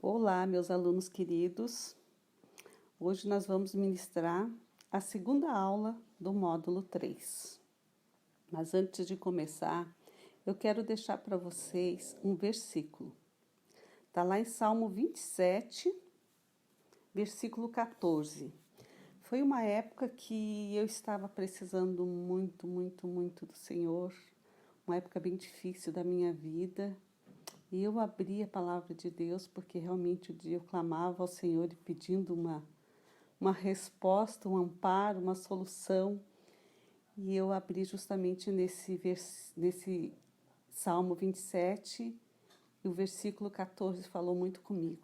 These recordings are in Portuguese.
Olá, meus alunos queridos. Hoje nós vamos ministrar a segunda aula do módulo 3. Mas antes de começar, eu quero deixar para vocês um versículo. Está lá em Salmo 27, versículo 14. Foi uma época que eu estava precisando muito do Senhor, uma época bem difícil da minha vida. E eu abri a palavra de Deus porque realmente eu clamava ao Senhor e pedindo uma resposta, um amparo, uma solução. E eu abri justamente nesse Salmo 27 e o versículo 14 falou muito comigo.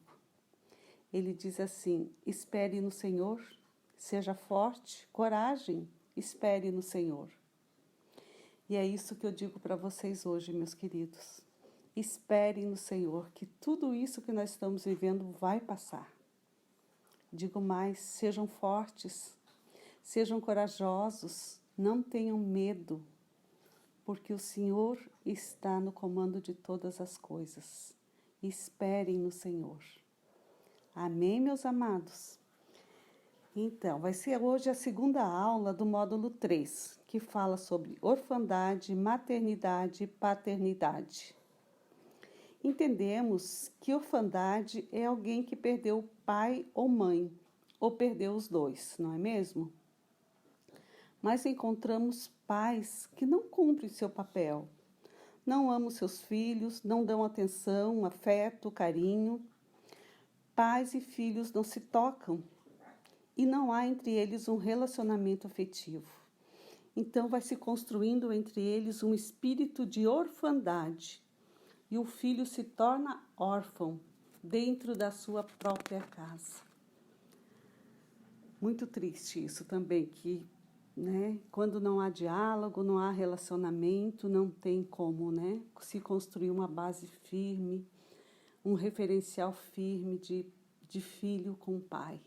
Ele diz assim: espere no Senhor, seja forte, coragem, espere no Senhor. E é isso que eu digo para vocês hoje, meus queridos. Esperem no Senhor, que tudo isso que nós estamos vivendo vai passar. Digo mais, sejam fortes, sejam corajosos, não tenham medo, porque o Senhor está no comando de todas as coisas. Esperem no Senhor. Amém, meus amados? Então, vai ser hoje a segunda aula do módulo 3, que fala sobre orfandade, maternidade e paternidade. Entendemos que orfandade é alguém que perdeu pai ou mãe, ou perdeu os dois, não é mesmo? Mas encontramos pais que não cumprem seu papel, não amam seus filhos, não dão atenção, afeto, carinho. Pais e filhos não se tocam e não há entre eles um relacionamento afetivo. Então vai se construindo entre eles um espírito de orfandade. E o filho se torna órfão dentro da sua própria casa. Muito triste isso também, que quando não há diálogo, não há relacionamento, não tem como se construir uma base firme, um referencial firme de filho com pai.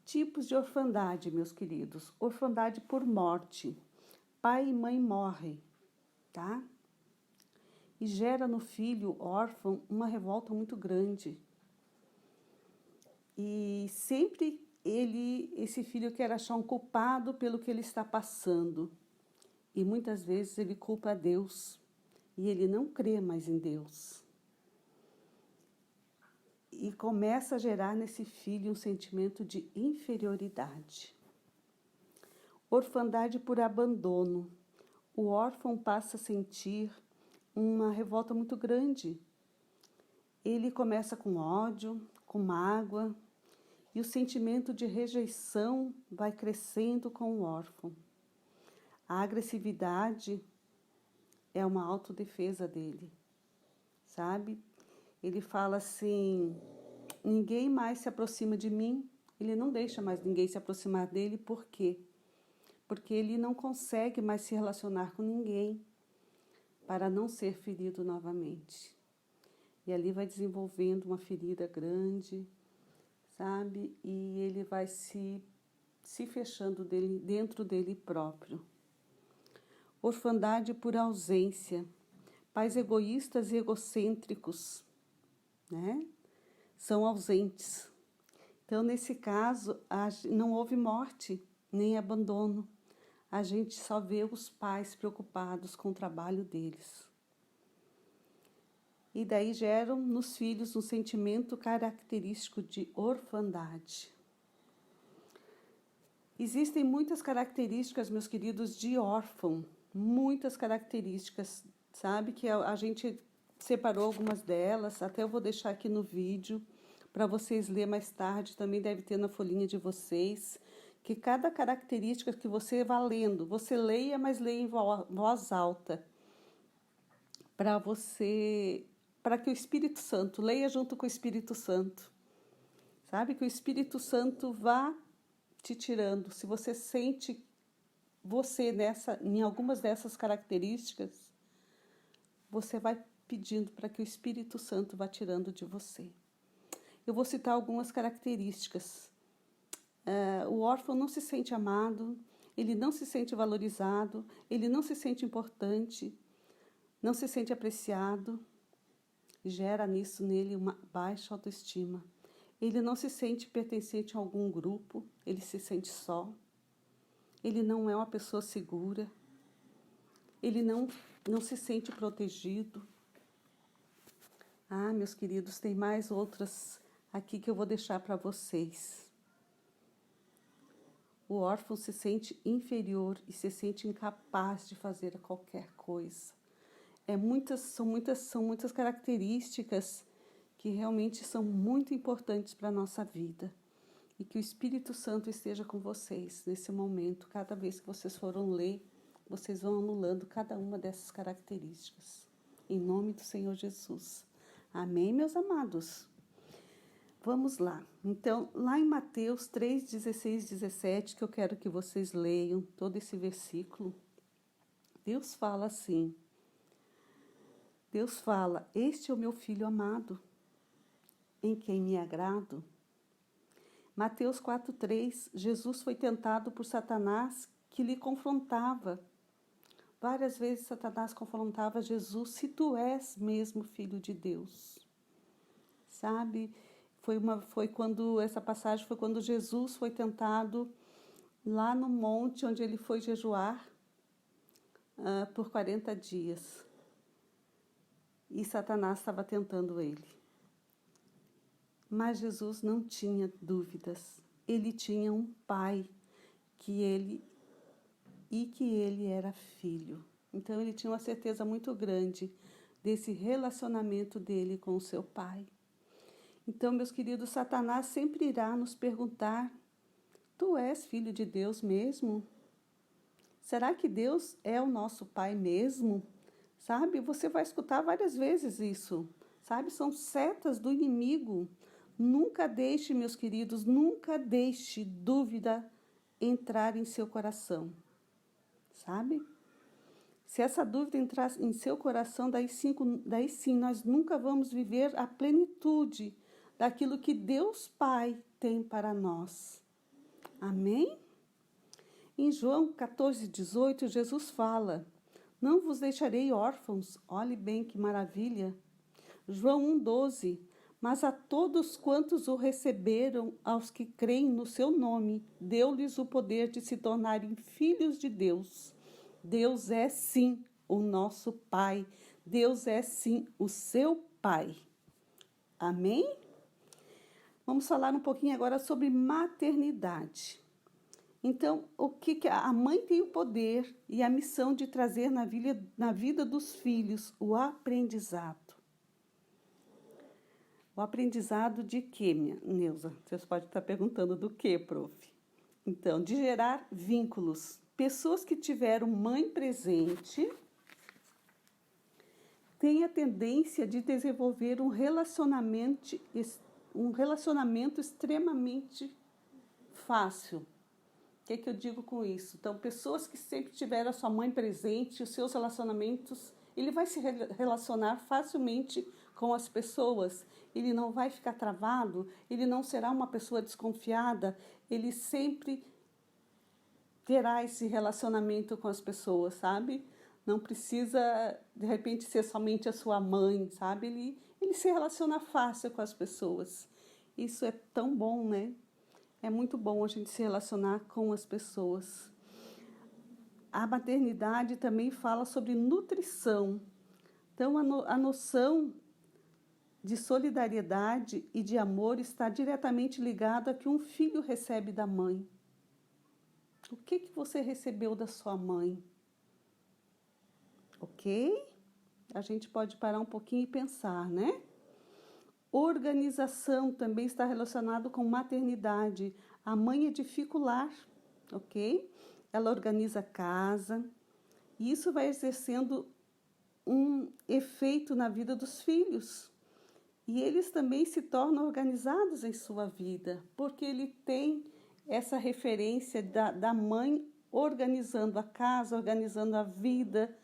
Tipos de orfandade, meus queridos. Orfandade por morte. Pai e mãe morrem, tá? E gera no filho órfão uma revolta muito grande. E sempre esse filho quer achar um culpado pelo que ele está passando. E muitas vezes ele culpa a Deus. E ele não crê mais em Deus. E começa a gerar nesse filho um sentimento de inferioridade. Orfandade por abandono. O órfão passa a sentir uma revolta muito grande. Ele começa com ódio, com mágoa, e o sentimento de rejeição vai crescendo com o órfão. A agressividade é uma autodefesa dele, sabe? Ele fala assim, ninguém mais se aproxima de mim, ele não deixa mais ninguém se aproximar dele, por quê? Porque ele não consegue mais se relacionar com ninguém, para não ser ferido novamente. E ali vai desenvolvendo uma ferida grande, sabe? E ele vai se fechando dentro dele próprio. Orfandade por ausência. Pais egoístas e egocêntricos, são ausentes. Então, nesse caso, não houve morte, nem abandono. A gente só vê os pais preocupados com o trabalho deles. E daí geram nos filhos um sentimento característico de orfandade. Existem muitas características, meus queridos, de órfão. Muitas características, sabe? Que a gente separou algumas delas, até eu vou deixar aqui no vídeo, para vocês lerem mais tarde, também deve ter na folhinha de vocês, que cada característica que você vá lendo, você leia, mas leia em voz alta, para que o Espírito Santo, leia junto com o Espírito Santo, sabe? Que o Espírito Santo vá te tirando. Se você sente em algumas dessas características, você vai pedindo para que o Espírito Santo vá tirando de você. Eu vou citar algumas características. O órfão não se sente amado, ele não se sente valorizado, ele não se sente importante, não se sente apreciado. gera nisso nele uma baixa autoestima. Ele não se sente pertencente a algum grupo, ele se sente só. Ele não é uma pessoa segura. Ele não se sente protegido. Ah, meus queridos, tem mais outras aqui que eu vou deixar para vocês. O órfão se sente inferior e se sente incapaz de fazer qualquer coisa. São muitas características que realmente são muito importantes para a nossa vida. E que o Espírito Santo esteja com vocês nesse momento. Cada vez que vocês foram ler, vocês vão anulando cada uma dessas características. Em nome do Senhor Jesus. Amém, meus amados? Vamos lá. Então, lá em Mateus 3, 16, 17, que eu quero que vocês leiam todo esse versículo, Deus fala assim. Deus fala, este é o meu filho amado, em quem me agrado. Mateus 4,3, Jesus foi tentado por Satanás, que lhe confrontava. Várias vezes Satanás confrontava Jesus, se tu és mesmo filho de Deus. Sabe, essa passagem foi quando Jesus foi tentado lá no monte onde ele foi jejuar por 40 dias. E Satanás estava tentando ele. Mas Jesus não tinha dúvidas. Ele tinha um pai que ele era filho. Então ele tinha uma certeza muito grande desse relacionamento dele com o seu pai. Então, meus queridos, Satanás sempre irá nos perguntar: tu és filho de Deus mesmo? Será que Deus é o nosso pai mesmo? Sabe, você vai escutar várias vezes isso. Sabe, são setas do inimigo. Nunca deixe, meus queridos, nunca deixe dúvida entrar em seu coração. Sabe? Se essa dúvida entrar em seu coração, daí sim nós nunca vamos viver a plenitude daquilo que Deus Pai tem para nós. Amém? Em João 14, 18, Jesus fala, não vos deixarei órfãos. Olhe bem que maravilha. João 1, 12, mas a todos quantos o receberam, aos que creem no seu nome, deu-lhes o poder de se tornarem filhos de Deus. Deus é sim o nosso Pai. Deus é sim o seu Pai. Amém? Vamos falar um pouquinho agora sobre maternidade. Então, o que a mãe tem o poder e a missão de trazer na vida dos filhos? O aprendizado. O aprendizado de quê, minha Neuza? Vocês podem estar perguntando do quê, prof? Então, de gerar vínculos. Pessoas que tiveram mãe presente têm a tendência de desenvolver um relacionamento extremamente fácil. O que eu digo com isso? Então, pessoas que sempre tiveram a sua mãe presente, os seus relacionamentos, ele vai se relacionar facilmente com as pessoas, ele não vai ficar travado, ele não será uma pessoa desconfiada, ele sempre terá esse relacionamento com as pessoas, sabe? Não precisa, de repente, ser somente a sua mãe, sabe? Ele se relaciona fácil com as pessoas. Isso é tão bom, né? É muito bom a gente se relacionar com as pessoas. A maternidade também fala sobre nutrição. Então, a noção de solidariedade e de amor está diretamente ligada a que um filho recebe da mãe. O que você recebeu da sua mãe? Ok? A gente pode parar um pouquinho e pensar, né? Organização também está relacionado com maternidade. A mãe é dificular, ok? Ela organiza a casa. E isso vai exercendo um efeito na vida dos filhos. E eles também se tornam organizados em sua vida, porque ele tem essa referência da mãe organizando a casa, organizando a vida,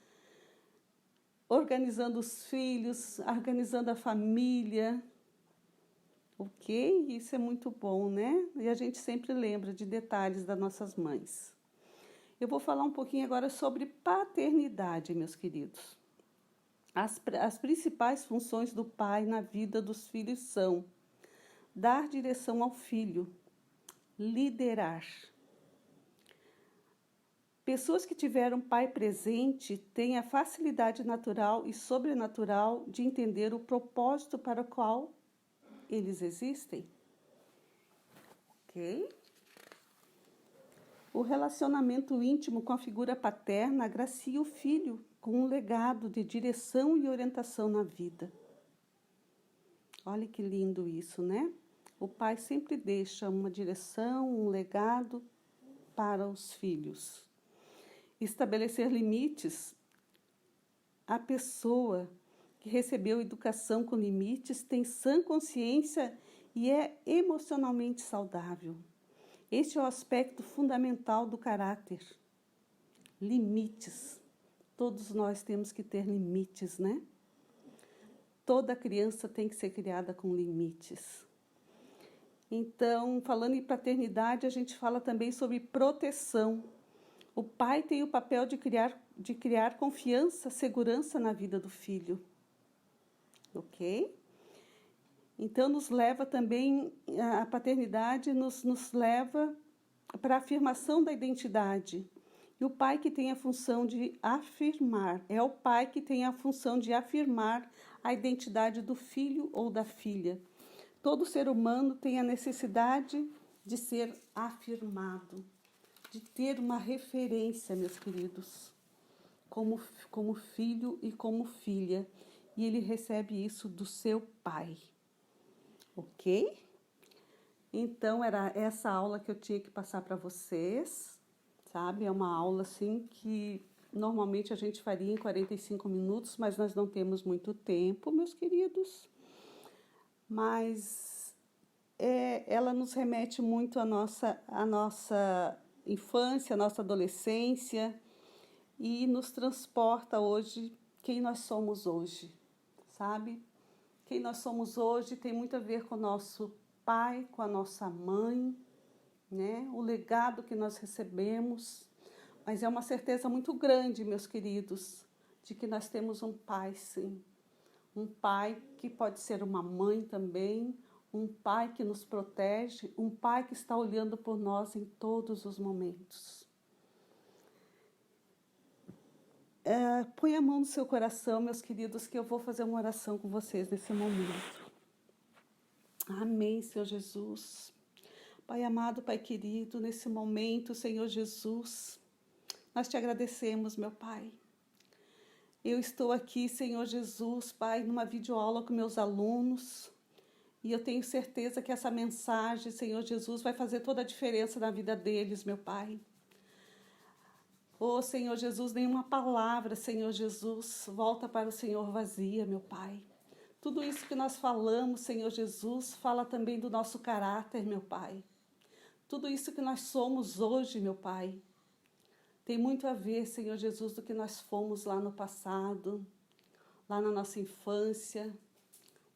organizando os filhos, organizando a família. Ok? Isso é muito bom, né? E a gente sempre lembra de detalhes das nossas mães. Eu vou falar um pouquinho agora sobre paternidade, meus queridos. As principais funções do pai na vida dos filhos são dar direção ao filho, liderar. Pessoas que tiveram pai presente têm a facilidade natural e sobrenatural de entender o propósito para o qual eles existem. Ok? O relacionamento íntimo com a figura paterna agracia o filho com um legado de direção e orientação na vida. Olha que lindo isso, né? O pai sempre deixa uma direção, um legado para os filhos. Estabelecer limites. A pessoa que recebeu educação com limites tem sã consciência e é emocionalmente saudável. Este é o aspecto fundamental do caráter. Limites. Todos nós temos que ter limites, né? Toda criança tem que ser criada com limites. Então, falando em paternidade, a gente fala também sobre proteção. O pai tem o papel de criar confiança, segurança na vida do filho. Ok? Então, nos leva também, a paternidade nos leva para a afirmação da identidade. E o pai que tem a função de afirmar, é o pai que tem a função de afirmar a identidade do filho ou da filha. Todo ser humano tem a necessidade de ser afirmado, de ter uma referência, meus queridos, como filho e como filha. E ele recebe isso do seu pai. Ok? Então, era essa aula que eu tinha que passar para vocês, sabe? É uma aula, assim, que normalmente a gente faria em 45 minutos, mas nós não temos muito tempo, meus queridos. Mas ela nos remete muito à nossa infância, à nossa adolescência e nos transporta hoje, quem nós somos hoje, sabe? Quem nós somos hoje tem muito a ver com o nosso pai, com a nossa mãe, né? O legado que nós recebemos. Mas é uma certeza muito grande, meus queridos, de que nós temos um pai, sim. Um pai que pode ser uma mãe também, um pai que nos protege, um pai que está olhando por nós em todos os momentos. Põe a mão no seu coração, meus queridos, que eu vou fazer uma oração com vocês nesse momento. Amém, Senhor Jesus. Pai amado, Pai querido, nesse momento, Senhor Jesus, nós te agradecemos, meu Pai. Eu estou aqui, Senhor Jesus, Pai, numa videoaula com meus alunos, e eu tenho certeza que essa mensagem, Senhor Jesus, vai fazer toda a diferença na vida deles, meu Pai. Oh, Senhor Jesus, nenhuma palavra, Senhor Jesus, volta para o Senhor vazia, meu Pai. Tudo isso que nós falamos, Senhor Jesus, fala também do nosso caráter, meu Pai. Tudo isso que nós somos hoje, meu Pai, tem muito a ver, Senhor Jesus, do que nós fomos lá no passado, lá na nossa infância,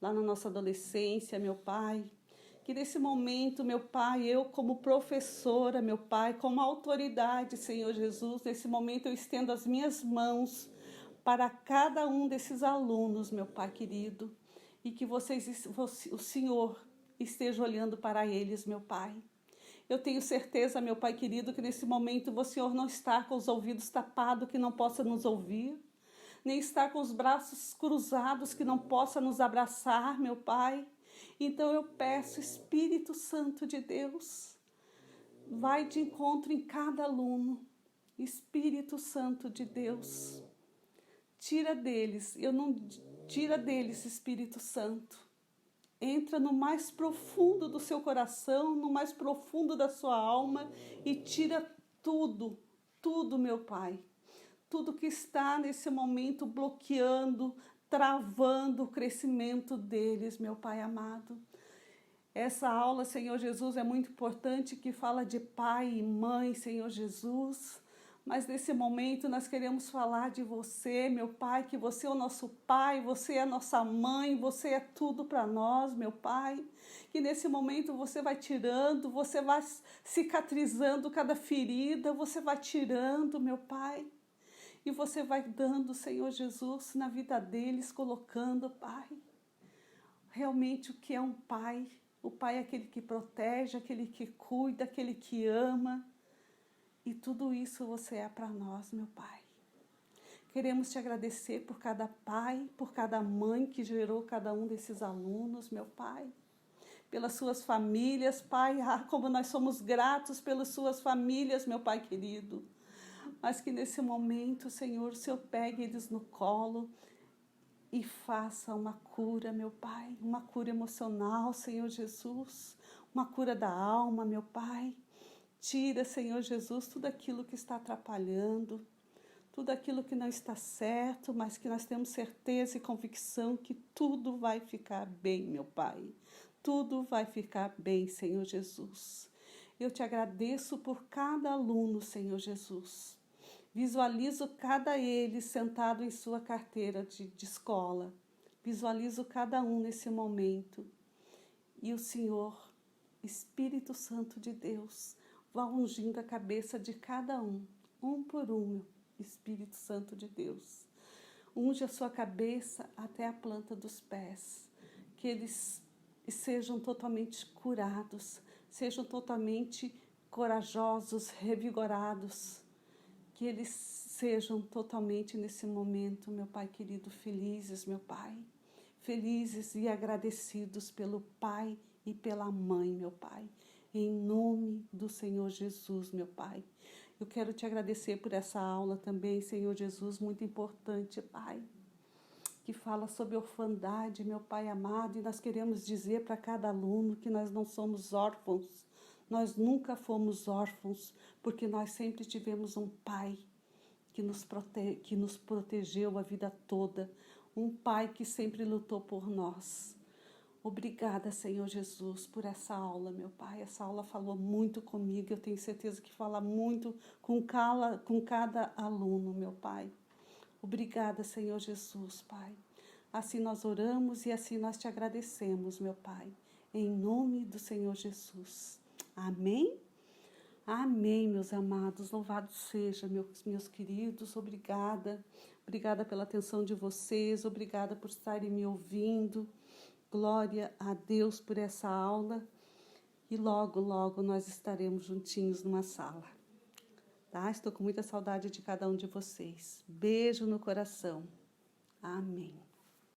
lá na nossa adolescência, meu Pai. Que nesse momento, meu Pai, eu como professora, meu Pai, como autoridade, Senhor Jesus, nesse momento eu estendo as minhas mãos para cada um desses alunos, meu Pai querido, e que o Senhor esteja olhando para eles, meu Pai. Eu tenho certeza, meu Pai querido, que nesse momento o Senhor não está com os ouvidos tapados, que não possa nos ouvir, nem está com os braços cruzados, que não possa nos abraçar, meu Pai. Então eu peço, Espírito Santo de Deus, vai de encontro em cada aluno. Espírito Santo de Deus, tira deles, Espírito Santo. Entra no mais profundo do seu coração, no mais profundo da sua alma e tira tudo, meu Pai. Tudo que está nesse momento bloqueando, travando o crescimento deles, meu Pai amado. Essa aula, Senhor Jesus, é muito importante, que fala de pai e mãe, Senhor Jesus. Mas nesse momento nós queremos falar de você, meu Pai, que você é o nosso Pai, você é a nossa mãe, você é tudo para nós, meu Pai. Que nesse momento você vai tirando, você vai cicatrizando cada ferida, você vai tirando, meu Pai. E você vai dando, Senhor Jesus, na vida deles, colocando, Pai, realmente o que é um pai. O pai é aquele que protege, aquele que cuida, aquele que ama. E tudo isso você é para nós, meu Pai. Queremos te agradecer por cada pai, por cada mãe que gerou cada um desses alunos, meu Pai. Pelas suas famílias, Pai. Ah, como nós somos gratos pelas suas famílias, meu Pai querido. Mas que nesse momento, Senhor, o Senhor pegue eles no colo e faça uma cura, meu Pai. Uma cura emocional, Senhor Jesus. Uma cura da alma, meu Pai. Tira, Senhor Jesus, tudo aquilo que está atrapalhando, tudo aquilo que não está certo, mas que nós temos certeza e convicção que tudo vai ficar bem, meu Pai. Tudo vai ficar bem, Senhor Jesus. Eu te agradeço por cada aluno, Senhor Jesus. Visualizo cada ele sentado em sua carteira de escola. Visualizo cada um nesse momento. E o Senhor, Espírito Santo de Deus, vá ungindo a cabeça de cada um por um, Espírito Santo de Deus. Unge a sua cabeça até a planta dos pés, que eles sejam totalmente curados, sejam totalmente corajosos, revigorados, que eles sejam totalmente nesse momento, meu Pai querido, felizes, meu Pai, felizes e agradecidos pelo Pai e pela Mãe, meu Pai, em nome do Senhor Jesus, meu Pai. Eu quero te agradecer por essa aula também, Senhor Jesus, muito importante, Pai, que fala sobre orfandade, meu Pai amado, e nós queremos dizer para cada aluno que nós não somos órfãos, nós nunca fomos órfãos, porque nós sempre tivemos um Pai que nos protegeu a vida toda, um Pai que sempre lutou por nós. Obrigada, Senhor Jesus, por essa aula, meu Pai. Essa aula falou muito comigo, eu tenho certeza que fala muito com cada aluno, meu Pai. Obrigada, Senhor Jesus, Pai. Assim nós oramos e assim nós te agradecemos, meu Pai. Em nome do Senhor Jesus. Amém? Amém, meus amados. Louvado seja, meus queridos. Obrigada. Obrigada pela atenção de vocês. Obrigada por estarem me ouvindo. Glória a Deus por essa aula. E logo, logo nós estaremos juntinhos numa sala. Tá? Estou com muita saudade de cada um de vocês. Beijo no coração. Amém.